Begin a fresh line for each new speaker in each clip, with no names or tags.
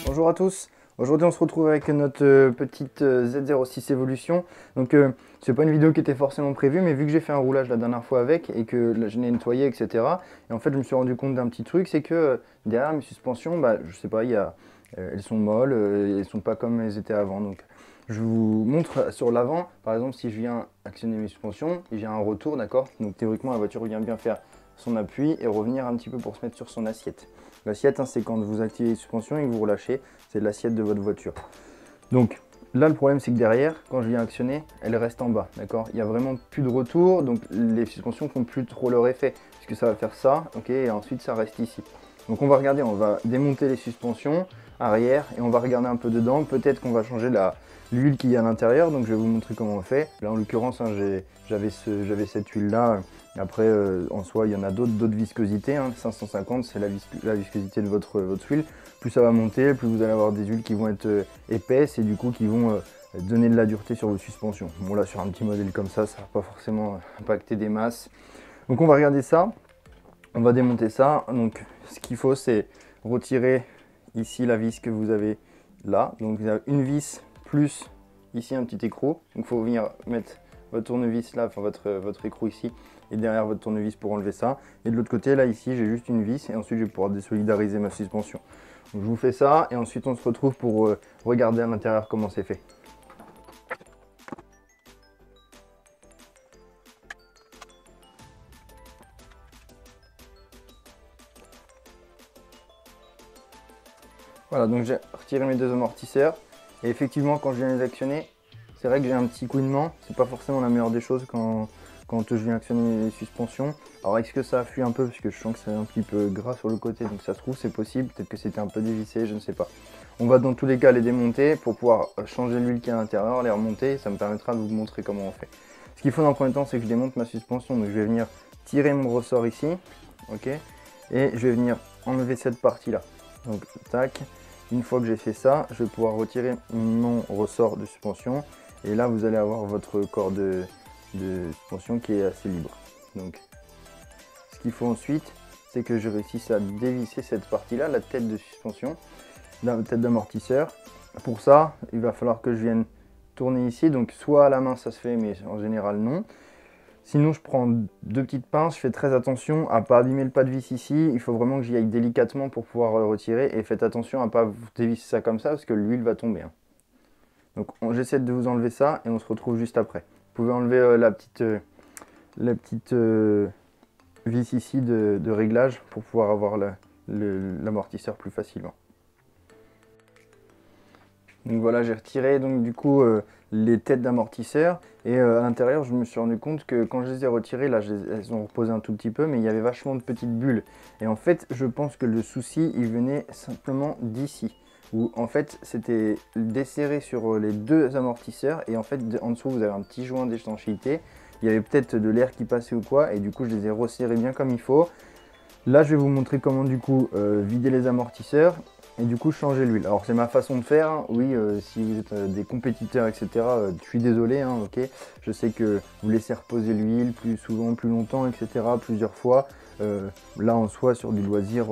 Bonjour à tous, aujourd'hui on se retrouve avec notre petite Z06 Evolution. Donc c'est pas une vidéo qui était forcément prévue, mais vu que j'ai fait un roulage la dernière fois avec et que là, je l'ai nettoyé, etc. Et en fait je me suis rendu compte d'un petit truc, c'est que derrière mes suspensions, je sais pas, elles sont molles, elles sont pas comme elles étaient avant. Donc je vous montre sur l'avant, par exemple si je viens actionner mes suspensions, et j'ai un retour, d'accord. Donc théoriquement la voiture vient bien faire son appui et revenir un petit peu pour se mettre sur son assiette. L'assiette, hein, c'est quand vous activez les suspensions et que vous relâchez, c'est l'assiette de votre voiture. Donc là, le problème, c'est que derrière, quand je viens actionner, elle reste en bas, d'accord. Il n'y a vraiment plus de retour, donc les suspensions font plus trop leur effet, puisque ça va faire ça, ok, et ensuite ça reste ici. Donc on va regarder, on va démonter les suspensions arrière et on va regarder un peu dedans. Peut-être qu'on va changer l'huile qu'il y a à l'intérieur, donc je vais vous montrer comment on fait. Là, en l'occurrence, hein, j'avais cette huile-là. Après, en soi, il y en a d'autres viscosités. Hein. 550, c'est la viscosité de votre huile. Plus ça va monter, plus vous allez avoir des huiles qui vont être épaisses et du coup qui vont donner de la dureté sur vos suspensions. Bon là, sur un petit modèle comme ça, ça va pas forcément impacter des masses. Donc on va regarder ça. On va démonter ça. Donc ce qu'il faut, c'est retirer ici la vis que vous avez là. Donc vous avez une vis plus ici un petit écrou. Donc il faut venir mettre votre tournevis là, enfin votre écrou ici, et derrière votre tournevis pour enlever ça. Et de l'autre côté, là ici, j'ai juste une vis et ensuite je vais pouvoir désolidariser ma suspension. Donc je vous fais ça et ensuite on se retrouve pour regarder à l'intérieur comment c'est fait. Voilà, donc j'ai retiré mes deux amortisseurs et effectivement quand je viens les actionner, c'est vrai que j'ai un petit couinement. C'est pas forcément la meilleure des choses quand je viens actionner les suspensions. Alors est-ce que ça fuit un peu parce que je sens que c'est un petit peu gras sur le côté, donc ça se trouve c'est possible, peut-être que c'était un peu dévissé, je ne sais pas. On va dans tous les cas les démonter pour pouvoir changer l'huile qui est à l'intérieur, les remonter, ça me permettra de vous montrer comment on fait. Ce qu'il faut dans le premier temps, c'est que je démonte ma suspension, donc je vais venir tirer mon ressort ici, ok, et je vais venir enlever cette partie là. Donc tac, une fois que j'ai fait ça, je vais pouvoir retirer mon ressort de suspension et là vous allez avoir votre corps de suspension qui est assez libre. Donc ce qu'il faut ensuite, c'est que je réussisse à dévisser cette partie là, la tête de suspension, la tête d'amortisseur. Pour ça, il va falloir que je vienne tourner ici, donc soit à la main ça se fait, mais en général non. Sinon je prends deux petites pinces, je fais très attention à ne pas abîmer le pas de vis ici. Il faut vraiment que j'y aille délicatement pour pouvoir le retirer, et faites attention à ne pas dévisser ça comme ça parce que l'huile va tomber, hein. Donc j'essaie de vous enlever ça et on se retrouve juste après. Vous pouvez enlever la petite vis ici de réglage pour pouvoir avoir l'amortisseur plus facilement. Donc voilà, j'ai retiré donc du coup les têtes d'amortisseur et à l'intérieur je me suis rendu compte que quand je les ai retirées, là elles ont reposé un tout petit peu, mais il y avait vachement de petites bulles. Et en fait je pense que le souci il venait simplement d'ici, où en fait c'était desserré sur les deux amortisseurs et en fait en dessous vous avez un petit joint d'étanchéité. Il y avait peut-être de l'air qui passait ou quoi et du coup je les ai resserrés bien comme il faut. Là je vais vous montrer comment du coup vider les amortisseurs et du coup changer l'huile. Alors c'est ma façon de faire, hein. Oui, si vous êtes des compétiteurs etc, je suis désolé, hein, ok. Je sais que vous laissez reposer l'huile plus souvent, plus longtemps etc, plusieurs fois. Là en soi sur du loisir,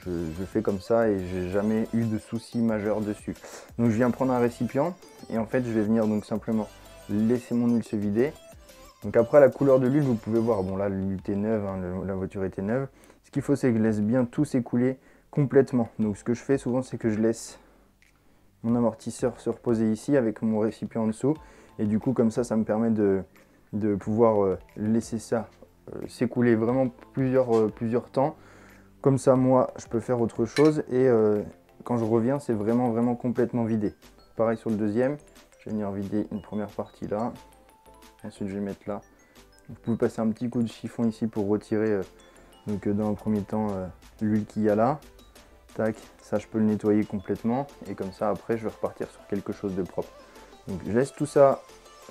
je fais comme ça et j'ai jamais eu de soucis majeurs dessus. Donc je viens prendre un récipient et en fait je vais venir donc simplement laisser mon huile se vider. Donc après la couleur de l'huile vous pouvez voir, bon là l'huile était neuve, hein, la voiture était neuve. Ce qu'il faut c'est que je laisse bien tout s'écouler complètement. Donc ce que je fais souvent c'est que je laisse mon amortisseur se reposer ici avec mon récipient en dessous et du coup comme ça me permet de pouvoir laisser ça s'écouler vraiment plusieurs temps. Comme ça moi je peux faire autre chose et quand je reviens c'est vraiment complètement vidé. Pareil sur le deuxième, je vais venir vider une première partie là, ensuite je vais mettre là. Vous pouvez passer un petit coup de chiffon ici pour retirer donc dans un premier temps l'huile qu'il y a là. Tac, ça je peux le nettoyer complètement et comme ça après je vais repartir sur quelque chose de propre. Donc je laisse tout ça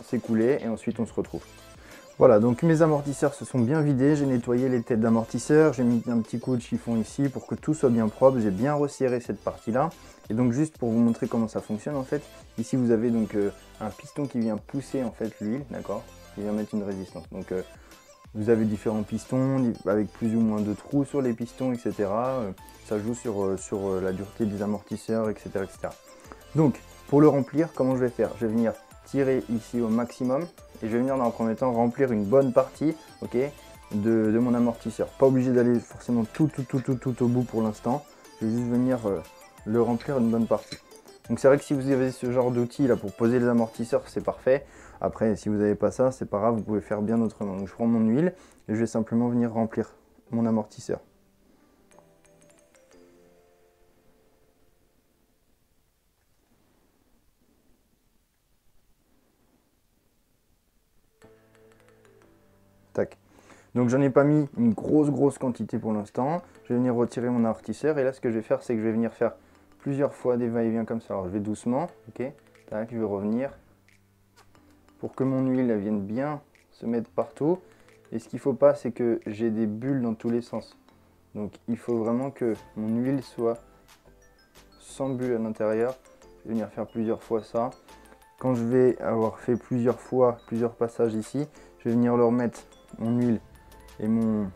s'écouler et ensuite on se retrouve. Voilà, donc mes amortisseurs se sont bien vidés, j'ai nettoyé les têtes d'amortisseurs, j'ai mis un petit coup de chiffon ici pour que tout soit bien propre, j'ai bien resserré cette partie là. Et donc juste pour vous montrer comment ça fonctionne en fait, ici vous avez donc un piston qui vient pousser en fait l'huile, d'accord. qui vient mettre une résistance. Donc vous avez différents pistons avec plus ou moins de trous sur les pistons, etc. Ça joue sur la dureté des amortisseurs, etc., etc. Donc pour le remplir, comment je vais faire? Je vais venir tirer ici au maximum et je vais venir dans un premier temps remplir une bonne partie, ok, de mon amortisseur. Pas obligé d'aller forcément tout au bout pour l'instant. Je vais juste venir le remplir une bonne partie. Donc c'est vrai que si vous avez ce genre d'outil là pour poser les amortisseurs, c'est parfait. Après, si vous n'avez pas ça, c'est pas grave, vous pouvez faire bien autrement. Donc je prends mon huile et je vais simplement venir remplir mon amortisseur. Tac. Donc j'en ai pas mis une grosse quantité pour l'instant. Je vais venir retirer mon amortisseur et là ce que je vais faire, c'est que je vais venir faire plusieurs fois des va-et-vient comme ça. Alors je vais doucement, ok. Tac, je vais revenir pour que mon huile elle vienne bien se mettre partout. Et ce qu'il ne faut pas, c'est que j'ai des bulles dans tous les sens. Donc il faut vraiment que mon huile soit sans bulles à l'intérieur. Je vais venir faire plusieurs fois ça. Quand je vais avoir fait plusieurs fois, plusieurs passages ici, je vais venir leur mettre mon huile et mon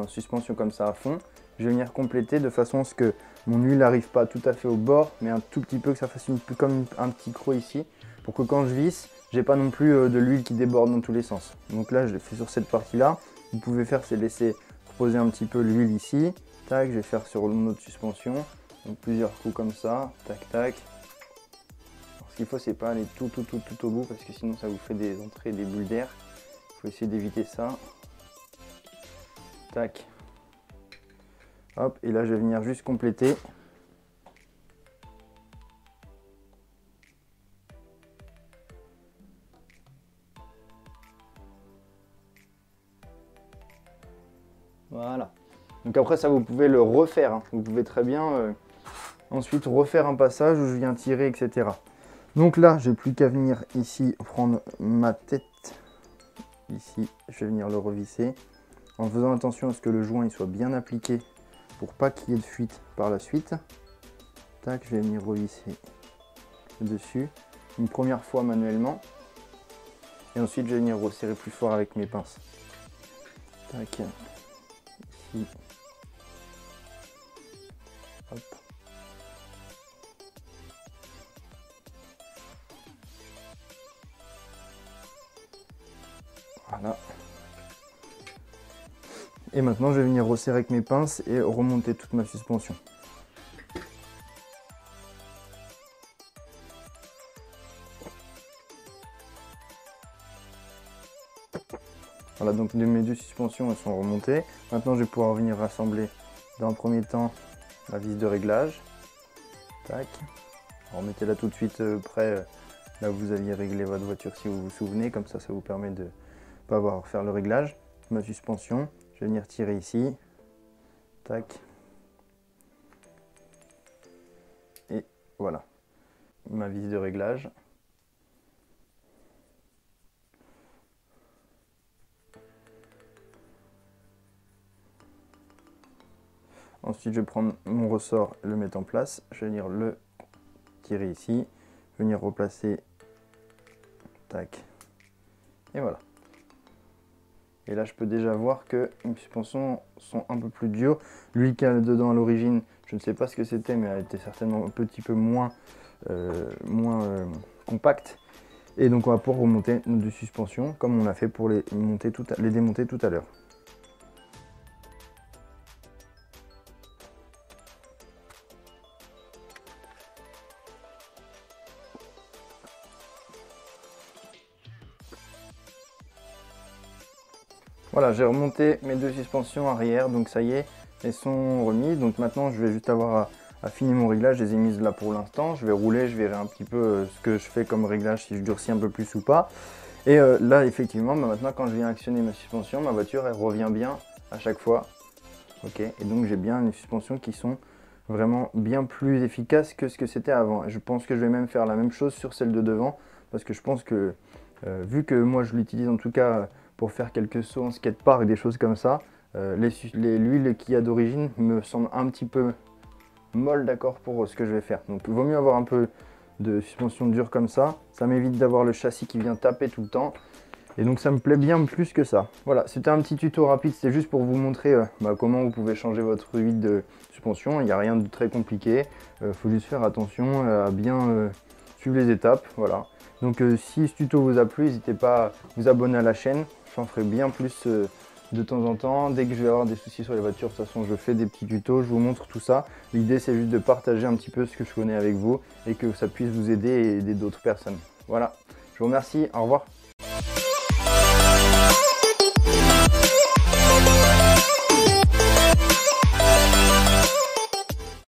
suspension comme ça à fond. Je vais venir compléter de façon à ce que mon huile n'arrive pas tout à fait au bord, mais un tout petit peu, que ça fasse comme un petit creux ici, pour que quand je visse, j'ai pas non plus de l'huile qui déborde dans tous les sens. Donc là, je l'ai fait sur cette partie-là. Vous pouvez faire, c'est laisser reposer un petit peu l'huile ici. Tac, je vais faire sur une autre suspension. Donc plusieurs coups comme ça, tac, tac. Alors, ce qu'il faut, c'est pas aller tout au bout, parce que sinon ça vous fait des entrées, des bulles d'air. Il faut essayer d'éviter ça. Tac. Hop, et là je vais venir juste compléter. Voilà. Donc après ça vous pouvez le refaire, hein. Vous pouvez très bien ensuite refaire un passage où je viens tirer, etc. Donc là, j'ai plus qu'à venir ici prendre ma tête. Ici, je vais venir le revisser en faisant attention à ce que le joint il soit bien appliqué pour pas qu'il y ait de fuite par la suite. Tac, je vais venir revisser dessus une première fois manuellement et ensuite je vais venir resserrer plus fort avec mes pinces. Tac, ici. Hop. Voilà. Et maintenant, je vais venir resserrer avec mes pinces et remonter toute ma suspension. Voilà, donc mes deux suspensions elles sont remontées. Maintenant, je vais pouvoir venir rassembler dans un premier temps la vis de réglage. Tac. Remettez-la tout de suite près là où vous aviez réglé votre voiture si vous vous souvenez. Comme ça vous permet de ne pas avoir à faire le réglage. Ma suspension, je vais venir tirer ici. Tac. Et voilà. Ma vis de réglage. Ensuite, je vais prendre mon ressort et le mettre en place. Je vais venir le tirer ici, venir replacer. Tac. Et voilà. Et là, je peux déjà voir que mes suspensions sont un peu plus dures. L'huile qu'il y a dedans à l'origine, je ne sais pas ce que c'était, mais elle était certainement un petit peu moins compacte. Et donc, on va pouvoir remonter nos deux suspensions, comme on a fait pour les démonter tout à l'heure. Voilà, j'ai remonté mes deux suspensions arrière, donc ça y est, elles sont remises. Donc maintenant, je vais juste avoir à affiner mon réglage. Je les ai mises là pour l'instant. Je vais rouler, je verrai un petit peu ce que je fais comme réglage, si je durcis un peu plus ou pas. Et là, effectivement, maintenant, quand je viens actionner ma suspension, ma voiture, elle revient bien à chaque fois. Ok, et donc j'ai bien les suspensions qui sont vraiment bien plus efficaces que ce que c'était avant. Et je pense que je vais même faire la même chose sur celle de devant, parce que je pense que, vu que moi je l'utilise en tout cas pour faire quelques sauts en skatepark et des choses comme ça, l'huile qu'il y a d'origine me semble un petit peu molle, d'accord, pour ce que je vais faire. Donc il vaut mieux avoir un peu de suspension dure comme ça m'évite d'avoir le châssis qui vient taper tout le temps. Et donc ça me plaît bien plus que ça. Voilà, c'était un petit tuto rapide, c'était juste pour vous montrer comment vous pouvez changer votre huile de suspension. Il n'y a rien de très compliqué, il faut juste faire attention à bien suivre les étapes. Voilà. Donc si ce tuto vous a plu, n'hésitez pas à vous abonner à la chaîne, j'en ferai bien plus de temps en temps. Dès que je vais avoir des soucis sur les voitures, de toute façon je fais des petits tutos, je vous montre tout ça. L'idée c'est juste de partager un petit peu ce que je connais avec vous et que ça puisse vous aider et aider d'autres personnes. Voilà, je vous remercie, au revoir.